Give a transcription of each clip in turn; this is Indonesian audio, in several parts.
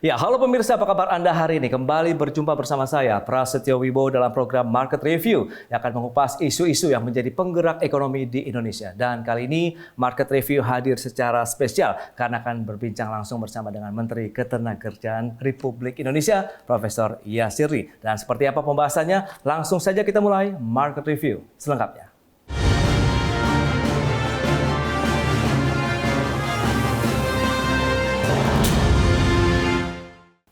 Ya, halo pemirsa, apa kabar Anda hari ini? Kembali berjumpa bersama saya, Prasetyo Wibowo dalam program Market Review yang akan mengupas isu-isu yang menjadi penggerak ekonomi di Indonesia. Dan kali ini Market Review hadir secara spesial karena akan berbincang langsung bersama dengan Menteri Ketenagakerjaan Republik Indonesia, Profesor Yasirli. Dan seperti apa pembahasannya? Langsung saja kita mulai Market Review selengkapnya.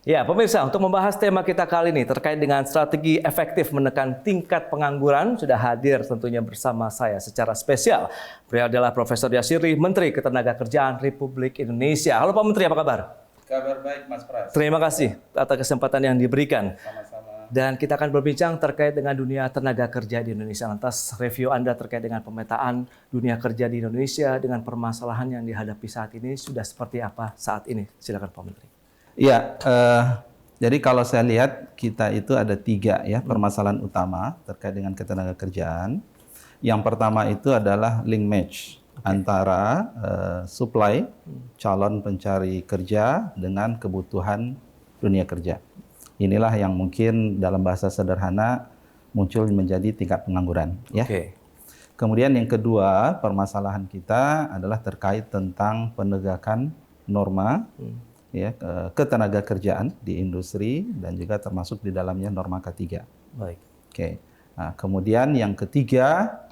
Ya, pemirsa, untuk membahas tema kita kali ini terkait dengan strategi efektif menekan tingkat pengangguran, sudah hadir tentunya bersama saya secara spesial. Beliau adalah Profesor Yasirli, Menteri Ketenagakerjaan Republik Indonesia. Halo Pak Menteri, apa kabar? Kabar baik, Mas Pras. Terima kasih atas kesempatan yang diberikan. Sama-sama. Dan kita akan berbincang terkait dengan dunia tenaga kerja di Indonesia. Lantas review Anda terkait dengan pemetaan dunia kerja di Indonesia dengan permasalahan yang dihadapi saat ini sudah seperti apa saat ini? Silakan Pak Menteri. Iya, jadi kalau saya lihat kita itu ada 3 ya permasalahan utama terkait dengan ketenagakerjaan. Yang pertama itu adalah link match antara supply calon pencari kerja dengan kebutuhan dunia kerja. Inilah yang mungkin dalam bahasa sederhana muncul menjadi tingkat pengangguran. Ya. Oke. Kemudian yang kedua permasalahan kita adalah terkait tentang penegakan norma. Ya, ketenagakerjaan di industri dan juga termasuk di dalamnya norma K3. Baik. Oke. Nah, kemudian yang ketiga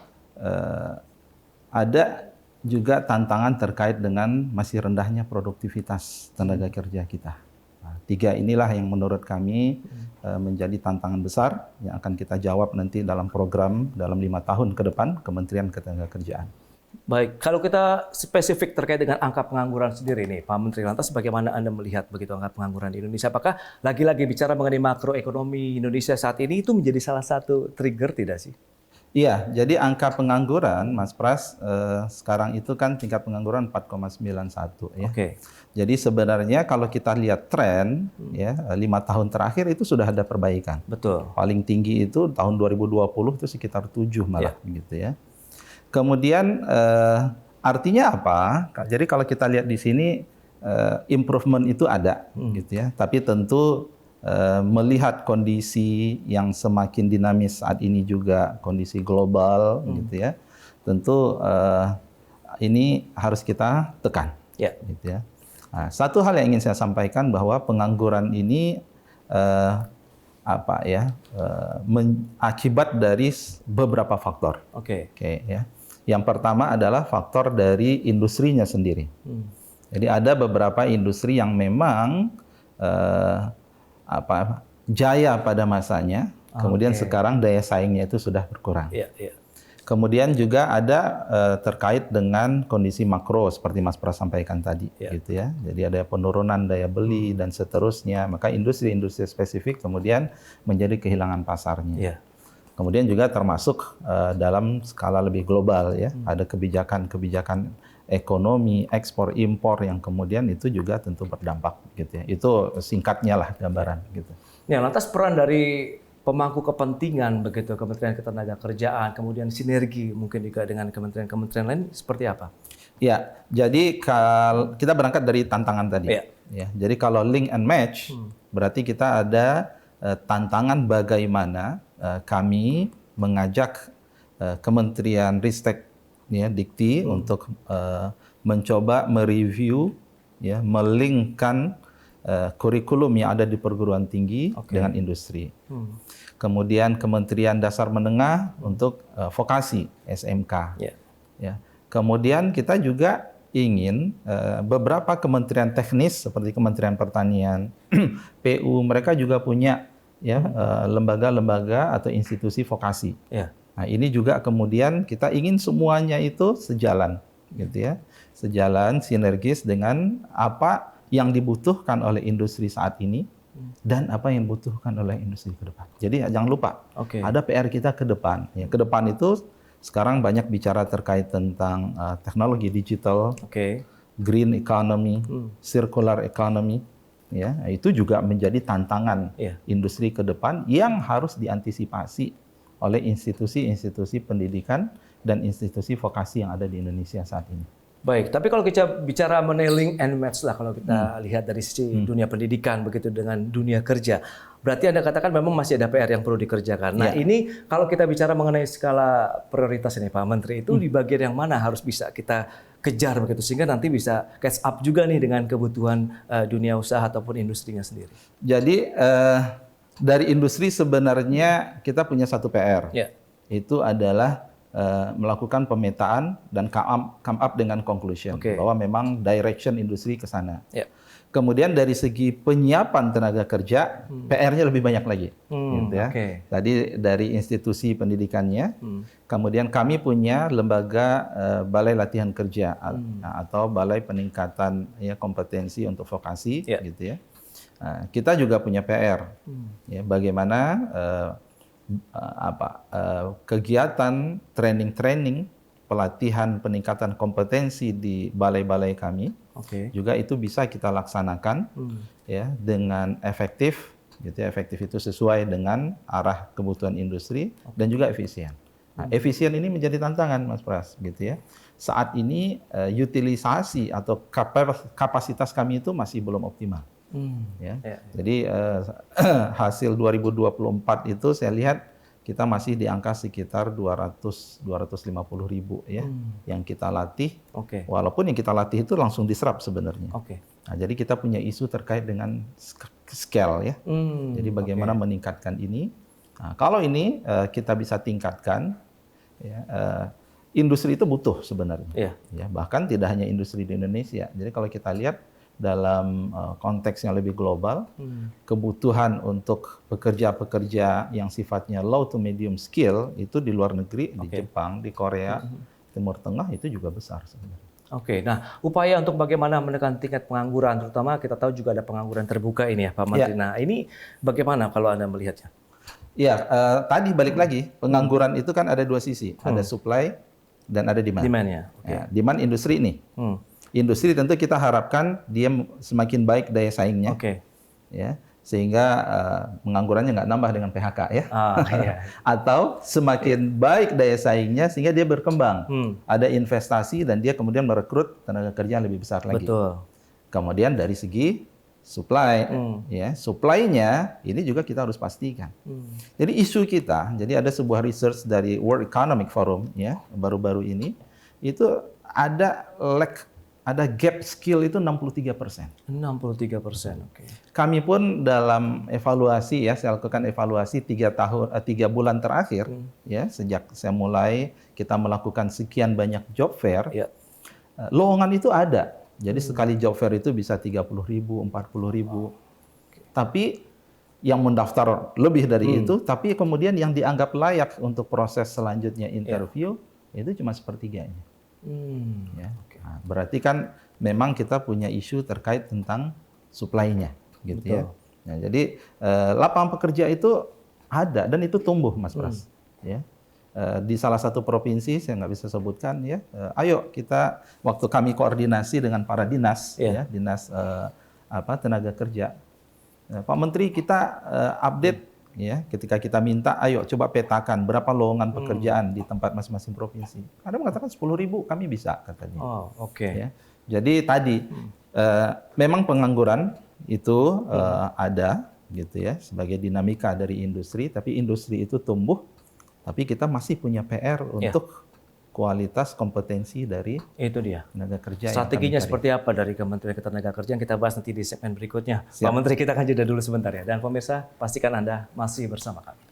ada juga tantangan terkait dengan masih rendahnya produktivitas tenaga kerja kita. Nah, 3 inilah yang menurut kami menjadi tantangan besar yang akan kita jawab nanti dalam program dalam 5 tahun ke depan Kementerian Ketenagakerjaan. Baik, kalau kita spesifik terkait dengan angka pengangguran sendiri nih, Pak Menteri, lantas bagaimana Anda melihat begitu angka pengangguran di Indonesia? Apakah lagi-lagi bicara mengenai makroekonomi Indonesia saat ini itu menjadi salah satu trigger tidak sih? Iya, jadi angka pengangguran, Mas Pras, sekarang itu kan tingkat pengangguran 4,91 ya. Oke. Jadi sebenarnya kalau kita lihat tren, ya 5 tahun terakhir itu sudah ada perbaikan. Betul. Paling tinggi itu tahun 2020 itu sekitar 7 malah, gitu ya. Kemudian artinya apa? Jadi kalau kita lihat di sini improvement itu ada, gitu ya. Tapi tentu melihat kondisi yang semakin dinamis saat ini juga kondisi global, gitu ya. Tentu ini harus kita tekan, gitu ya. Nah, satu hal yang ingin saya sampaikan bahwa pengangguran ini akibat dari beberapa faktor. Oke, ya. Yang pertama adalah faktor dari industrinya sendiri. Jadi ada beberapa industri yang memang jaya pada masanya, kemudian sekarang daya saingnya itu sudah berkurang. Kemudian juga ada terkait dengan kondisi makro seperti Mas Pras sampaikan tadi, gitu ya. Jadi ada penurunan daya beli dan seterusnya. Maka industri-industri spesifik kemudian menjadi kehilangan pasarnya. Kemudian juga termasuk dalam skala lebih global ya, ada kebijakan-kebijakan ekonomi ekspor impor yang kemudian itu juga tentu berdampak gitu ya. Itu singkatnya lah gambaran gitu. Ya, lantas peran dari pemangku kepentingan begitu Kementerian Ketenagakerjaan, kemudian sinergi mungkin juga dengan kementerian-kementerian lain seperti apa? Ya, jadi kalau kita berangkat dari tantangan tadi. Ya, jadi kalau link and match berarti kita ada tantangan bagaimana kami mengajak Kementerian Ristek ya, Dikti untuk mencoba mereview ya, melinkkan kurikulum yang ada di perguruan tinggi dengan industri. Kemudian Kementerian Dasar Menengah untuk vokasi SMK. Ya. Kemudian kita juga ingin beberapa kementerian teknis seperti Kementerian Pertanian, PU, mereka juga punya ya lembaga-lembaga atau institusi vokasi. Nah, ini juga kemudian kita ingin semuanya itu sejalan, gitu ya, sejalan sinergis dengan apa yang dibutuhkan oleh industri saat ini dan apa yang dibutuhkan oleh industri ke depan. Jadi jangan lupa ada PR kita ke depan. Ya, ke depan itu sekarang banyak bicara terkait tentang teknologi digital, green economy, circular economy. Ya, itu juga menjadi tantangan industri ke depan yang harus diantisipasi oleh institusi-institusi pendidikan dan institusi vokasi yang ada di Indonesia saat ini. Baik, tapi kalau kita bicara mengenai link and match lah, kalau kita lihat dari sisi dunia pendidikan begitu dengan dunia kerja, berarti Anda katakan memang masih ada PR yang perlu dikerjakan. Nah, ini kalau kita bicara mengenai skala prioritas ini Pak Menteri, itu di bagian yang mana harus bisa kita kejar begitu sehingga nanti bisa catch up juga nih dengan kebutuhan dunia usaha ataupun industrinya sendiri. Jadi dari industri sebenarnya kita punya satu PR. Itu adalah melakukan pemetaan dan come up dengan conclusion bahwa memang direction industri ke sana. Kemudian dari segi penyiapan tenaga kerja, PR-nya lebih banyak lagi. Gitu ya. Tadi dari institusi pendidikannya, kemudian kami punya lembaga balai latihan kerja atau balai peningkatan kompetensi untuk vokasi, gitu ya. Kita juga punya PR, ya, bagaimana kegiatan training, pelatihan peningkatan kompetensi di balai-balai kami, juga itu bisa kita laksanakan ya dengan efektif, gitu ya. Efektif itu sesuai dengan arah kebutuhan industri dan juga efisien. Nah, efisien ini menjadi tantangan, Mas Pras, gitu ya. Saat ini utilisasi atau kapasitas kami itu masih belum optimal. Jadi hasil 2024 itu saya lihat kita masih di angka sekitar 250 ribu ya yang kita latih. Walaupun yang kita latih itu langsung diserap sebenarnya. Nah, jadi kita punya isu terkait dengan scale ya. Jadi bagaimana meningkatkan ini. Nah, kalau ini kita bisa tingkatkan, ya, industri itu butuh sebenarnya. Ya, bahkan tidak hanya industri di Indonesia. Jadi kalau kita lihat dalam konteks yang lebih global, kebutuhan untuk pekerja-pekerja yang sifatnya low to medium skill itu di luar negeri, di Jepang, di Korea, Timur Tengah itu juga besar sebenarnya. Nah upaya untuk bagaimana menekan tingkat pengangguran, terutama kita tahu juga ada pengangguran terbuka ini ya Pak Menteri. Nah ini bagaimana kalau Anda melihatnya? Ya, tadi balik lagi, pengangguran itu kan ada dua sisi, ada supply dan ada demand. Demand-nya. Demand industri ini. Industri tentu kita harapkan dia semakin baik daya saingnya, ya, sehingga penganggurannya nggak nambah dengan PHK ya, atau semakin baik daya saingnya sehingga dia berkembang, ada investasi dan dia kemudian merekrut tenaga kerja yang lebih besar lagi. Kemudian dari segi supply, ya, supply-nya ini juga kita harus pastikan. Jadi isu kita, jadi ada sebuah research dari World Economic Forum ya baru-baru ini itu ada gap skill itu 63%. 63%, Kami pun dalam evaluasi ya, saya lakukan evaluasi 3 bulan terakhir ya, sejak saya mulai kita melakukan sekian banyak job fair, lowongan itu ada. Jadi sekali job fair itu bisa 30.000, 40.000. Tapi yang mendaftar lebih dari itu, tapi kemudian yang dianggap layak untuk proses selanjutnya interview itu cuma sepertiganya. Nah, berarti kan memang kita punya isu terkait tentang supply-nya, gitu ya. Nah, jadi lapangan pekerja itu ada dan itu tumbuh, Mas Pras. Ya. Di salah satu provinsi saya nggak bisa sebutkan ya. Ayo kita waktu kami koordinasi dengan para dinas, ya, dinas tenaga kerja. Pak Menteri kita update. Ya, ketika kita minta, ayo coba petakan berapa lowongan pekerjaan di tempat masing-masing provinsi. Ada mengatakan 10.000 kami bisa katanya. Ya. Jadi tadi memang pengangguran itu ada, gitu ya, sebagai dinamika dari industri. Tapi industri itu tumbuh, tapi kita masih punya PR untuk kualitas kompetensi dari tenaga kerja. Strateginya seperti apa dari Kementerian Ketenagakerjaan kita bahas nanti di segmen berikutnya. Pak Menteri, kita akan jeda dulu sebentar ya. Dan pemirsa, pastikan Anda masih bersama kami.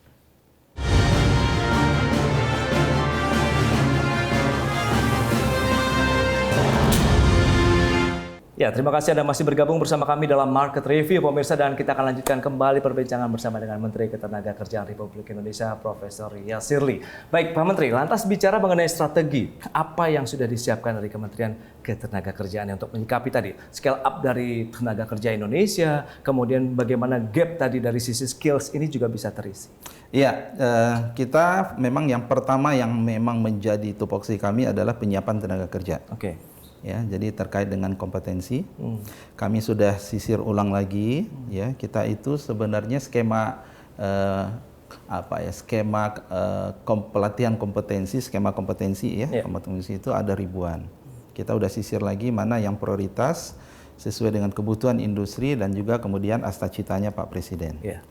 Ya, terima kasih Anda masih bergabung bersama kami dalam Market Review, pemirsa, dan kita akan lanjutkan kembali perbincangan bersama dengan Menteri Ketenagakerjaan Republik Indonesia, Profesor Yasirli. Baik, Pak Menteri, lantas bicara mengenai strategi, apa yang sudah disiapkan dari Kementerian Ketenagakerjaan untuk menyikapi tadi scale up dari tenaga kerja Indonesia, kemudian bagaimana gap tadi dari sisi skills ini juga bisa terisi? Iya, kita memang yang pertama yang memang menjadi tupoksi kami adalah penyiapan tenaga kerja. Ya, jadi terkait dengan kompetensi, kami sudah sisir ulang lagi. Ya, kita itu sebenarnya skema pelatihan kompetensi, skema kompetensi ya, kompetensi itu ada ribuan. kita udah sisir lagi mana yang prioritas sesuai dengan kebutuhan industri dan juga kemudian cita-citanya Pak Presiden. Yeah.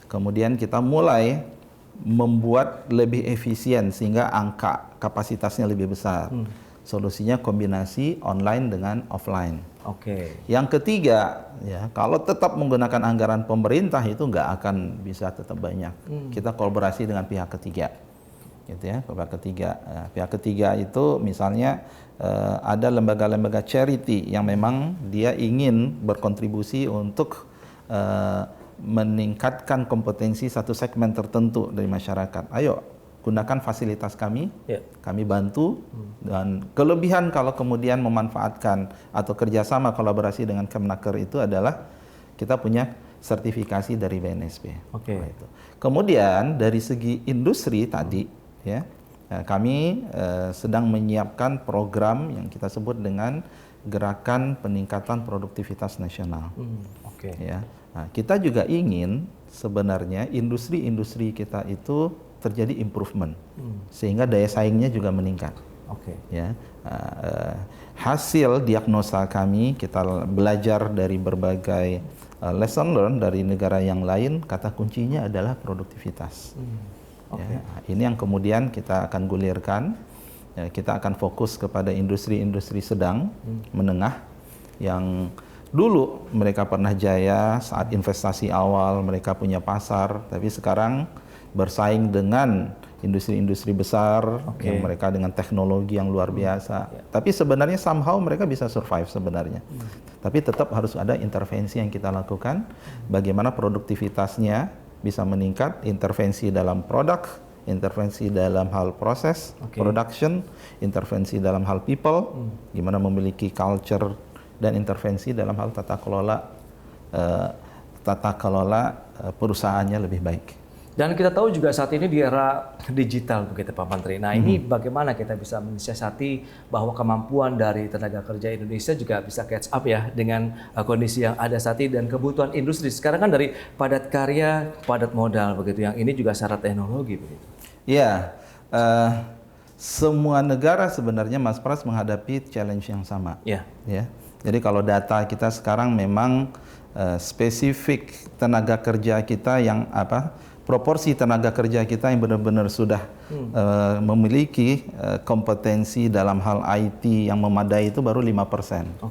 Kemudian kita mulai membuat lebih efisien sehingga angka kapasitasnya lebih besar. Solusinya kombinasi online dengan offline. Oke. Yang ketiga, ya, kalau tetap menggunakan anggaran pemerintah itu nggak akan bisa tetap banyak. Kita kolaborasi dengan pihak ketiga, gitu ya. Pihak ketiga, pihak ketiga itu misalnya ada lembaga-lembaga charity yang memang dia ingin berkontribusi untuk meningkatkan kompetensi satu segmen tertentu dari masyarakat. Ayo, gunakan fasilitas kami, kami bantu, dan kelebihan kalau kemudian memanfaatkan atau kerjasama kolaborasi dengan Kemnaker itu adalah kita punya sertifikasi dari BNSP. Oke. Kemudian dari segi industri tadi, ya, kami sedang menyiapkan program yang kita sebut dengan Gerakan Peningkatan Produktivitas Nasional. Oke. Ya. Nah, kita juga ingin sebenarnya industri-industri kita itu terjadi improvement, sehingga daya saingnya juga meningkat. Oke. Ya, hasil diagnosa kami, kita belajar dari berbagai lesson learned dari negara yang lain, kata kuncinya adalah produktivitas. Ya, ini yang kemudian kita akan gulirkan. Ya, kita akan fokus kepada industri-industri sedang, menengah, yang dulu mereka pernah jaya saat investasi awal, mereka punya pasar, tapi sekarang bersaing dengan industri-industri besar yang mereka dengan teknologi yang luar biasa. Tapi sebenarnya somehow mereka bisa survive sebenarnya. Tapi tetap harus ada intervensi yang kita lakukan, bagaimana produktivitasnya bisa meningkat, intervensi dalam produk, intervensi dalam hal proses, production, intervensi dalam hal people, gimana memiliki culture, dan intervensi dalam hal tata kelola perusahaannya lebih baik. Dan kita tahu juga saat ini di era digital begitu Pak Menteri. Nah ini bagaimana kita bisa mensiasati bahwa kemampuan dari tenaga kerja Indonesia juga bisa catch up ya dengan kondisi yang ada saat ini dan kebutuhan industri. Sekarang kan dari padat karya, padat modal begitu. Yang ini juga syarat teknologi begitu. Ya, semua negara sebenarnya Mas Pras menghadapi challenge yang sama. Ya. Jadi kalau data kita sekarang memang spesifik tenaga kerja kita yang proporsi tenaga kerja kita yang benar-benar sudah memiliki kompetensi dalam hal IT yang memadai itu baru 5%.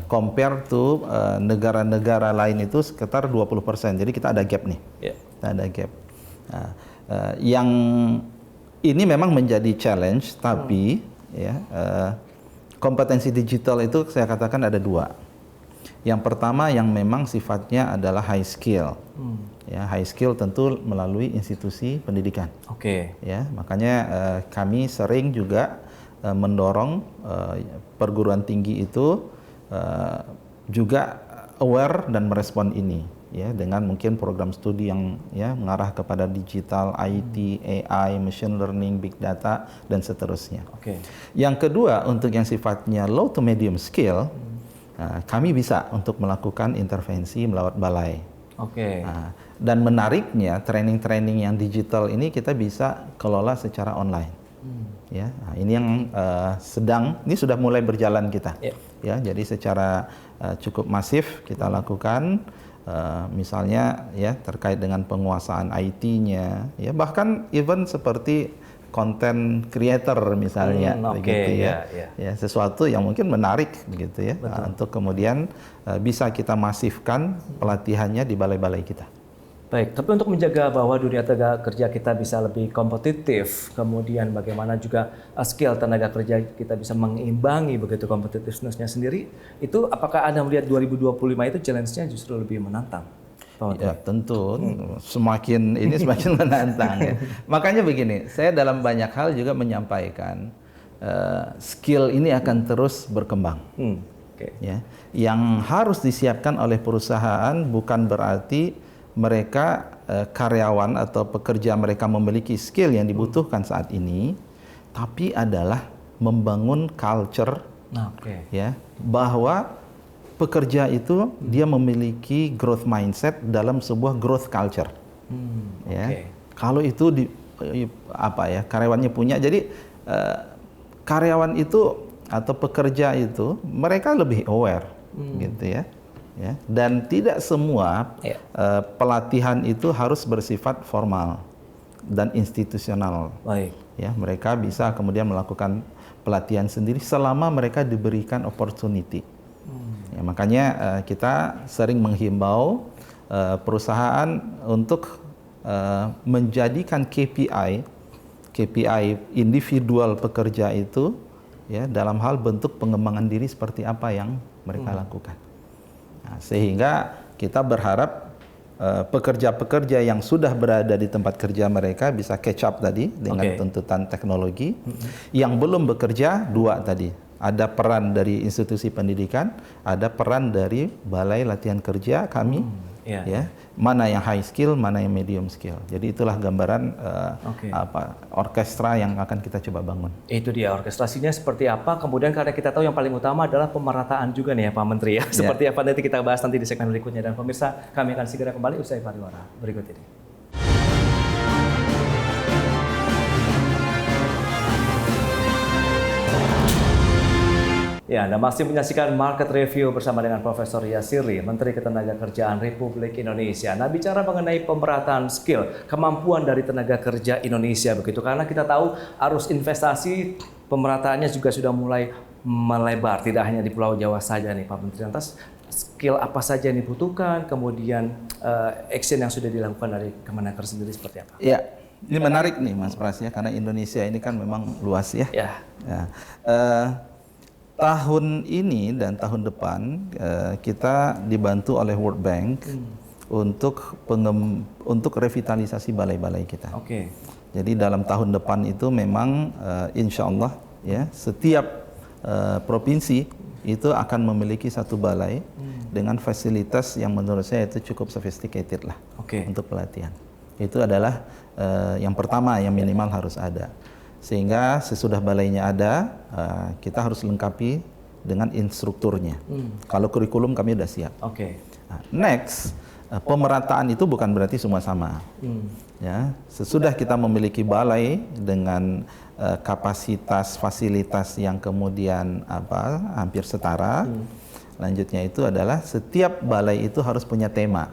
Compare to negara-negara lain itu sekitar 20%. Jadi kita ada gap nih. Kita ada gap. Nah, yang ini memang menjadi challenge, tapi kompetensi digital itu saya katakan ada dua. Yang pertama yang memang sifatnya adalah high skill. Ya, high skill tentu melalui institusi pendidikan. Ya, makanya kami sering juga mendorong perguruan tinggi itu juga aware dan merespon ini, ya, dengan mungkin program studi yang mengarah kepada digital, IT, AI, machine learning, big data, dan seterusnya. Yang kedua, untuk yang sifatnya low to medium skill, kami bisa untuk melakukan intervensi melewat balai. Dan menariknya, training-training yang digital ini kita bisa kelola secara online. Ya, ini yang ini sudah mulai berjalan kita. Ya, jadi secara cukup masif kita lakukan. Misalnya ya terkait dengan penguasaan IT-nya, ya bahkan even seperti content creator misalnya, begitu ya, sesuatu yang mungkin menarik, begitu ya, untuk kemudian bisa kita masifkan pelatihannya di balai-balai kita. Baik, tapi untuk menjaga bahwa dunia tenaga kerja kita bisa lebih kompetitif, kemudian bagaimana juga skill tenaga kerja kita bisa mengimbangi begitu competitiveness-nya sendiri, itu apakah Anda melihat 2025 itu challenge-nya justru lebih menantang? Ya tentu, semakin menantang ya. Makanya begini, saya dalam banyak hal juga menyampaikan skill ini akan terus berkembang. Ya, yang harus disiapkan oleh perusahaan bukan berarti mereka karyawan atau pekerja mereka memiliki skill yang dibutuhkan saat ini, tapi adalah membangun culture, ya, bahwa pekerja itu dia memiliki growth mindset dalam sebuah growth culture. Ya, kalau itu karyawannya punya, jadi karyawan itu atau pekerja itu mereka lebih aware, gitu ya. Ya, dan tidak semua pelatihan itu harus bersifat formal dan institusional. Baik. Ya, mereka bisa kemudian melakukan pelatihan sendiri selama mereka diberikan opportunity. Ya, makanya kita sering menghimbau perusahaan untuk menjadikan KPI individual pekerja itu ya dalam hal bentuk pengembangan diri seperti apa yang mereka lakukan. Nah, sehingga kita berharap pekerja-pekerja yang sudah berada di tempat kerja mereka bisa catch up tadi dengan tuntutan teknologi. Yang belum bekerja, dua tadi. Ada peran dari institusi pendidikan, ada peran dari balai latihan kerja kami. Ya, mana yang high skill, mana yang medium skill. Jadi itulah gambaran orkestra yang akan kita coba bangun. Itu dia orkestrasinya seperti apa. Kemudian karena kita tahu yang paling utama adalah pemerataan juga nih ya Pak Menteri ya. Seperti apa nanti kita bahas nanti di segmen berikutnya. Dan pemirsa, kami akan segera kembali usai pariwara berikut ini. Ya, Anda masih menyaksikan Market Review bersama dengan Profesor Yasiri, Menteri Ketenagakerjaan Republik Indonesia. Nah, bicara mengenai pemerataan skill, kemampuan dari tenaga kerja Indonesia begitu. Karena kita tahu arus investasi pemerataannya juga sudah mulai melebar, tidak hanya di Pulau Jawa saja nih Pak Menteri. Lantas skill apa saja yang dibutuhkan, kemudian action yang sudah dilakukan dari Kemenaker sendiri seperti apa? Ya, ini menarik nih Mas Pras ya, karena Indonesia ini kan memang luas ya. Tahun ini dan tahun depan kita dibantu oleh World Bank untuk revitalisasi balai-balai kita. Jadi dalam tahun depan itu memang insya Allah ya setiap provinsi itu akan memiliki satu balai dengan fasilitas yang menurut saya itu cukup sophisticated lah untuk pelatihan. Itu adalah yang pertama yang minimal harus ada. Sehingga sesudah balainya ada, kita harus lengkapi dengan instrukturnya. Kalau kurikulum kami sudah siap. Nah, next, pemerataan itu bukan berarti semua sama. Ya, sesudah kita memiliki balai dengan kapasitas fasilitas yang kemudian hampir setara, lanjutnya itu adalah setiap balai itu harus punya tema.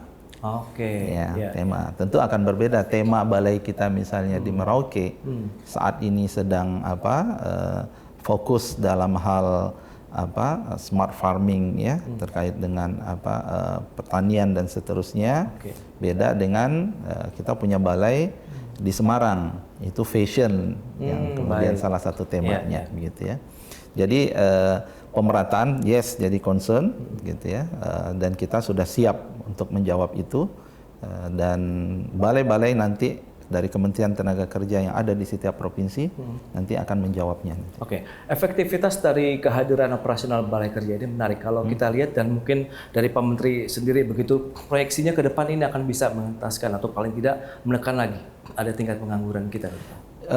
Tema tentu akan berbeda. Tema balai kita misalnya di Merauke saat ini sedang fokus dalam hal smart farming ya terkait dengan pertanian dan seterusnya. Beda dengan kita punya balai di Semarang itu fashion yang kemudian salah satu temanya begitu ya. Jadi pemerataan yes jadi concern gitu ya, dan kita sudah siap untuk menjawab itu, dan balai-balai nanti dari Kementerian Tenaga Kerja yang ada di setiap provinsi nanti akan menjawabnya. Efektivitas dari kehadiran operasional balai kerja ini menarik kalau kita lihat, dan mungkin dari Pak Menteri sendiri begitu proyeksinya ke depan ini akan bisa mengentaskan atau paling tidak menekan lagi ada tingkat pengangguran kita.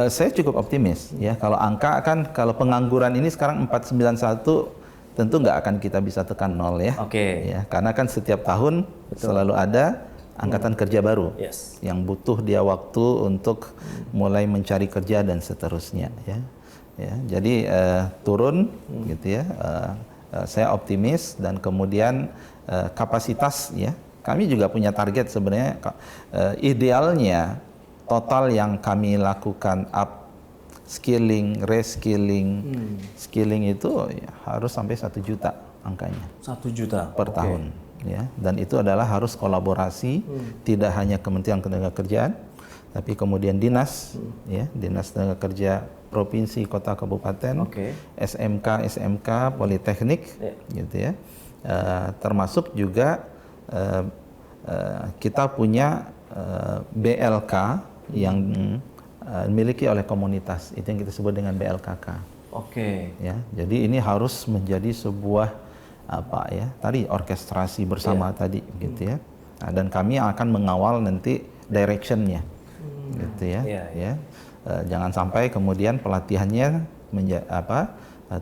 Saya cukup optimis ya, kalau angka kan kalau pengangguran ini sekarang 491 tentu nggak akan kita bisa tekan nol ya. Ya, karena kan setiap tahun selalu ada angkatan kerja baru yang butuh dia waktu untuk mulai mencari kerja dan seterusnya ya. Jadi turun gitu ya. Saya optimis, dan kemudian kapasitas ya. Kami juga punya target sebenarnya idealnya total yang kami lakukan skilling, reskilling, skilling itu ya, harus sampai 1 juta angkanya. 1 juta per tahun, ya. Dan itu adalah harus kolaborasi, tidak hanya Kementerian Ketenagakerjaan, tapi kemudian dinas, ya, dinas tenaga kerja provinsi, kota, kabupaten, SMK, politeknik, gitu ya. Termasuk juga kita punya BLK yang dimiliki oleh komunitas, itu yang kita sebut dengan BLKK. Ya, jadi ini harus menjadi sebuah tadi orkestrasi bersama tadi, gitu ya. Nah, dan kami akan mengawal nanti directionnya, gitu ya. Jangan sampai kemudian pelatihannya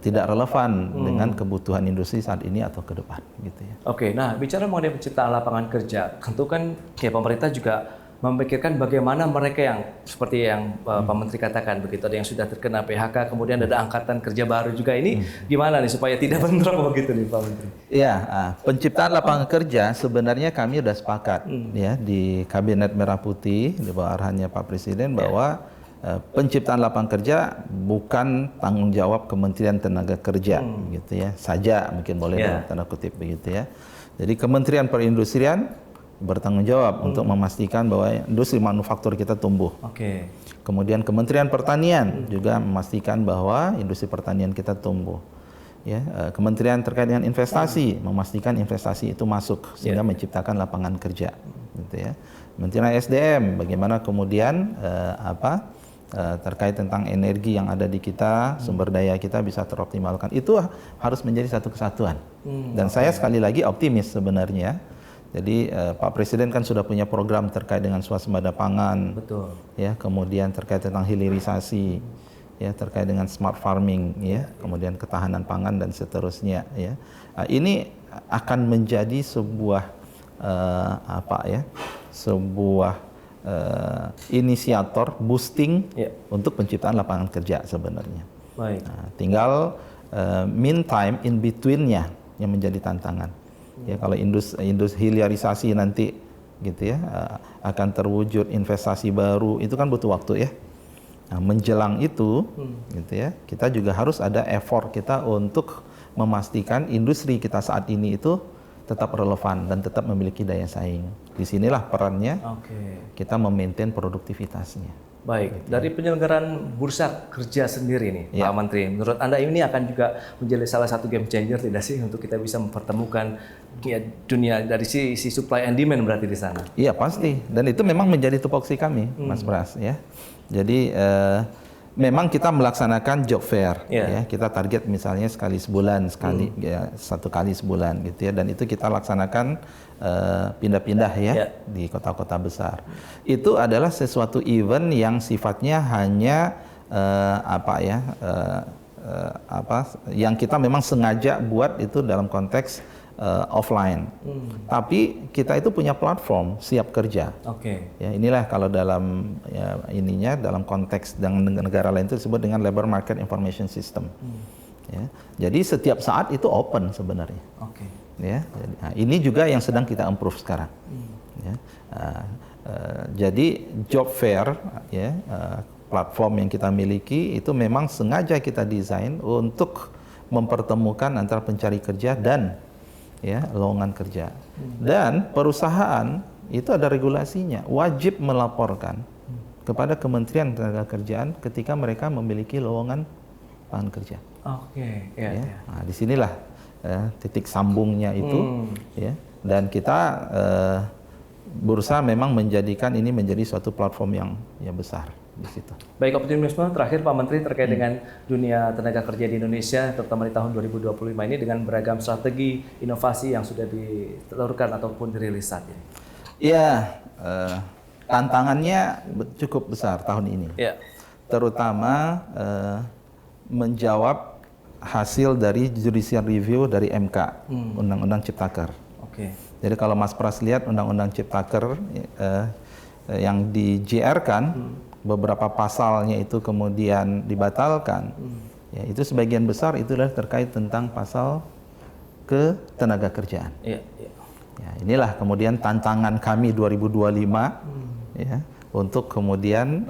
tidak relevan dengan kebutuhan industri saat ini atau ke depan, gitu ya. Nah bicara mengenai penciptaan lapangan kerja, tentu kan pemerintah juga memikirkan bagaimana mereka yang seperti yang Pak Menteri katakan begitu, ada yang sudah terkena PHK, kemudian ada angkatan kerja baru juga ini gimana nih supaya tidak bentrok begitu nih Pak Menteri? Ya, penciptaan lapangan kerja sebenarnya kami sudah sepakat ya di Kabinet Merah Putih di bawah arahannya Pak Presiden bahwa penciptaan lapangan kerja bukan tanggung jawab Kementerian Tenaga Kerja gitu ya saja, mungkin boleh dalam tanda kutip begitu ya. Jadi Kementerian Perindustrian bertanggung jawab untuk memastikan bahwa industri manufaktur kita tumbuh. Kemudian Kementerian Pertanian juga memastikan bahwa industri pertanian kita tumbuh. Ya, Kementerian terkait dengan investasi memastikan investasi itu masuk sehingga menciptakan lapangan kerja. Gitu ya. Kementerian SDM bagaimana kemudian terkait tentang energi yang ada di kita, sumber daya kita bisa teroptimalkan. Itu harus menjadi satu kesatuan. Dan saya sekali lagi optimis sebenarnya. Jadi Pak Presiden kan sudah punya program terkait dengan swasembada pangan. Betul. Ya, kemudian terkait tentang hilirisasi, ya, terkait dengan smart farming, ya, kemudian ketahanan pangan dan seterusnya, ya. Ini akan menjadi sebuah sebuah inisiator boosting untuk penciptaan lapangan kerja sebenarnya. Baik. Nah, tinggal meantime in between-nya yang menjadi tantangan. Ya, kalau industri hilirisasi nanti gitu ya akan terwujud investasi baru, itu kan butuh waktu ya. Nah, menjelang itu gitu ya, kita juga harus ada effort kita untuk memastikan industri kita saat ini itu tetap relevan dan tetap memiliki daya saing. Disinilah perannya kita memaintain produktivitasnya. Baik, dari penyelenggaraan bursa kerja sendiri nih, Pak Menteri, menurut Anda ini akan juga menjadi salah satu game changer tidak sih untuk kita bisa mempertemukan dunia dari sisi supply and demand berarti di sana? Iya pasti, dan itu memang menjadi tupoksi kami, Mas Pras ya. Jadi memang kita melaksanakan job fair, ya. Kita target misalnya sekali sebulan, satu kali sebulan gitu ya, dan itu kita laksanakan pindah-pindah ya di kota-kota besar. Itu adalah sesuatu event yang sifatnya hanya yang kita memang sengaja buat itu dalam konteks offline. Tapi kita itu punya platform siap kerja. Ya, inilah kalau dalam dalam konteks dengan negara lain itu disebut dengan Labor Market Information System. Ya, jadi setiap saat itu open sebenarnya. Ya, ini juga yang sedang kita improve sekarang. Ya, jadi job fair ya, platform yang kita miliki itu memang sengaja kita desain untuk mempertemukan antara pencari kerja dan lowongan kerja. Dan perusahaan itu ada regulasinya, wajib melaporkan kepada Kementerian Ketenagakerjaan ketika mereka memiliki lowongan lapangan kerja. Nah, disinilah titik sambungnya itu, ya. Dan kita berusaha memang menjadikan ini menjadi suatu platform yang besar di situ. Baik, optimisme terakhir Pak Menteri terkait dengan dunia tenaga kerja di Indonesia, terutama di tahun 2025 ini dengan beragam strategi inovasi yang sudah ditelurkan ataupun dirilis saat ini. Iya, tantangannya cukup besar tahun ini. Terutama menjawab hasil dari judicial review dari MK, Undang-Undang Ciptaker. Jadi kalau Mas Pras lihat Undang-Undang Ciptaker yang di JR-kan, beberapa pasalnya itu kemudian dibatalkan. Ya, itu sebagian besar itulah terkait tentang pasal ketenaga kerjaan. Ya, inilah kemudian tantangan kami 2025 ya, untuk kemudian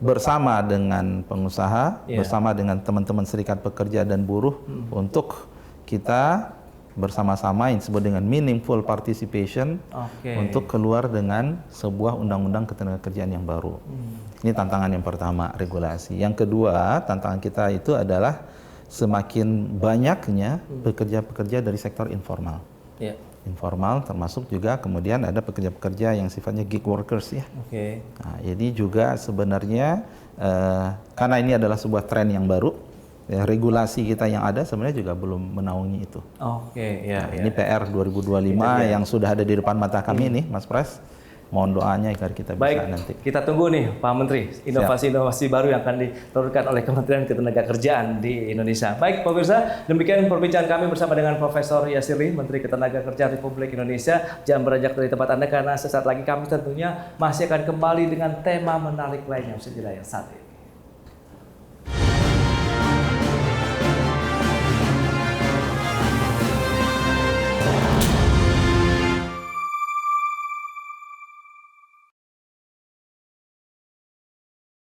bersama dengan pengusaha, bersama dengan teman-teman serikat pekerja dan buruh untuk kita bersama-sama yang disebut dengan meaningful participation untuk keluar dengan sebuah undang-undang ketenagakerjaan yang baru. Ini tantangan yang pertama, regulasi. Yang kedua, tantangan kita itu adalah semakin banyaknya pekerja-pekerja dari sektor informal. Informal termasuk juga kemudian ada pekerja-pekerja yang sifatnya gig workers ya. Nah, jadi juga sebenarnya karena ini adalah sebuah tren yang baru, ya, regulasi kita yang ada sebenarnya juga belum menaungi itu. Ini PR 2025 yang sudah ada di depan mata kami nih, Mas Pras. mohon doanya agar kita bisa Baik, nanti. kita tunggu nih Pak Menteri, inovasi-inovasi baru yang akan diturunkan oleh Kementerian Ketenagakerjaan di Indonesia. Baik, pemirsa, demikian perbincangan kami bersama dengan Profesor Yasirli, Menteri Ketenagakerjaan Republik Indonesia. Jangan beranjak dari tempat Anda karena sesaat lagi kami tentunya masih akan kembali dengan tema menarik lainnya. Sejenak yang satu.